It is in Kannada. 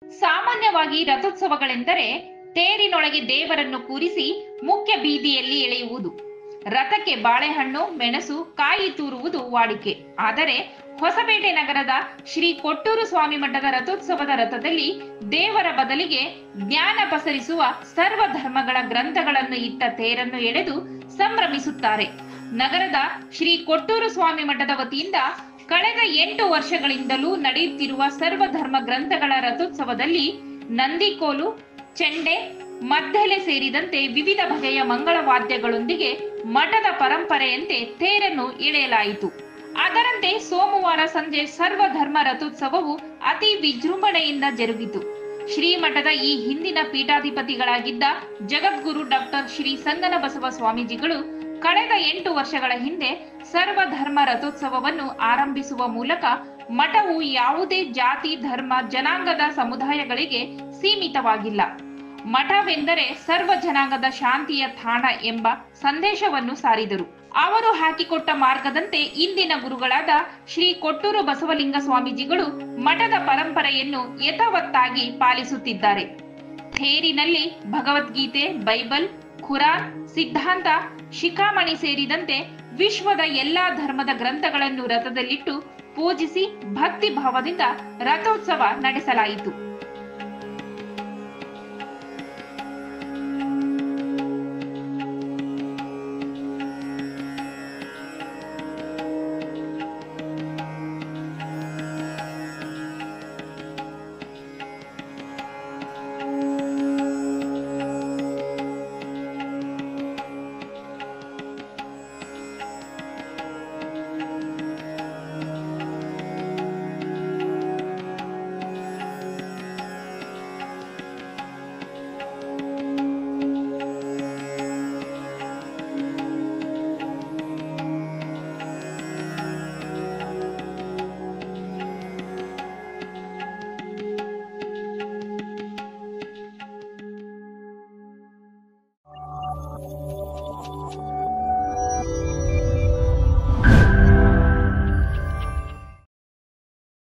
ಸಾಮಾನ್ಯವಾಗಿ ರಥೋತ್ಸವಗಳೆಂದರೆ ತೇರಿನೊಳಗೆ ದೇವರನ್ನು ಕೂರಿಸಿ ಮುಖ್ಯ ಬೀದಿಯಲ್ಲಿ ಎಳೆಯುವುದು. ರಥಕ್ಕೆ ಬಾಳೆಹಣ್ಣು, ಮೆಣಸು, ಕಾಯಿ ತೂರುವುದು ವಾಡಿಕೆ. ಆದರೆ ಹೊಸಪೇಟೆ ನಗರದ ಶ್ರೀ ಕೊಟ್ಟೂರು ಸ್ವಾಮಿ ಮಠದ ರಥೋತ್ಸವದ ರಥದಲ್ಲಿ ದೇವರ ಬದಲಿಗೆ ಜ್ಞಾನ ಪಸರಿಸುವ ಸರ್ವ ಧರ್ಮಗಳ ಗ್ರಂಥಗಳನ್ನು ಇಟ್ಟ ತೇರನ್ನು ಎಳೆದು ಸಂಭ್ರಮಿಸುತ್ತಾರೆ. ನಗರದ ಶ್ರೀ ಕೊಟ್ಟೂರು ಸ್ವಾಮಿ ಮಠದ ವತಿಯಿಂದ ಕಳೆದ 8 ವರ್ಷಗಳಿಂದಲೂ ನಡೆಯುತ್ತಿರುವ ಸರ್ವಧರ್ಮ ಗ್ರಂಥಗಳ ರಥೋತ್ಸವದಲ್ಲಿ ನಂದಿಕೋಲು, ಚೆಂಡೆ, ಮದ್ದೆಲೆ ಸೇರಿದಂತೆ ವಿವಿಧ ಬಗೆಯ ಮಂಗಳ ವಾದ್ಯಗಳೊಂದಿಗೆ ಮಠದ ಪರಂಪರೆಯಂತೆ ತೇರನ್ನು ಎಳೆಯಲಾಯಿತು. ಅದರಂತೆ ಸೋಮವಾರ ಸಂಜೆ ಸರ್ವಧರ್ಮ ರಥೋತ್ಸವವು ಅತಿ ವಿಜೃಂಭಣೆಯಿಂದ ಜರುಗಿತು. ಶ್ರೀಮಠದ ಈ ಹಿಂದಿನ ಪೀಠಾಧಿಪತಿಗಳಾಗಿದ್ದ ಜಗದ್ಗುರು ಡಾಕ್ಟರ್ ಶ್ರೀ ಸಂಗನಬಸವ ಸ್ವಾಮೀಜಿಗಳು ಕಳೆದ 8 ವರ್ಷಗಳ ಹಿಂದೆ ಸರ್ವಧರ್ಮ ರಥೋತ್ಸವವನ್ನು ಆರಂಭಿಸುವ ಮೂಲಕ ಮಠವು ಯಾವುದೇ ಜಾತಿ, ಧರ್ಮ, ಜನಾಂಗದ ಸಮುದಾಯಗಳಿಗೆ ಸೀಮಿತವಾಗಿಲ್ಲ. ಮಠವೆಂದರೆ ಸರ್ವ ಜನಾಂಗದ ಶಾಂತಿಯ ತಾಣ ಎಂಬ ಸಂದೇಶವನ್ನು ಸಾರಿದರು. ಅವರು ಹಾಕಿಕೊಟ್ಟ ಮಾರ್ಗದಂತೆ ಇಂದಿನ ಗುರುಗಳಾದ ಶ್ರೀ ಕೊಟ್ಟೂರು ಬಸವಲಿಂಗ ಸ್ವಾಮೀಜಿಗಳು ಮಠದ ಪರಂಪರೆಯನ್ನು ಯಥಾವತ್ತಾಗಿ ಪಾಲಿಸುತ್ತಿದ್ದಾರೆ. ಥೇರಿನಲ್ಲಿ ಭಗವದ್ಗೀತೆ, ಬೈಬಲ್, ಖುರಾನ್, ಸಿದ್ಧಾಂತ, ಶಿಖಾಮಣಿ ಸೇರಿದಂತೆ ವಿಶ್ವದ ಎಲ್ಲಾ ಧರ್ಮದ ಗ್ರಂಥಗಳನ್ನು ರಥದಲ್ಲಿಟ್ಟು ಪೂಜಿಸಿ ಭಕ್ತಿ ಭಾವದಿಂದ ರಥೋತ್ಸವ ನಡೆಸಲಾಯಿತು.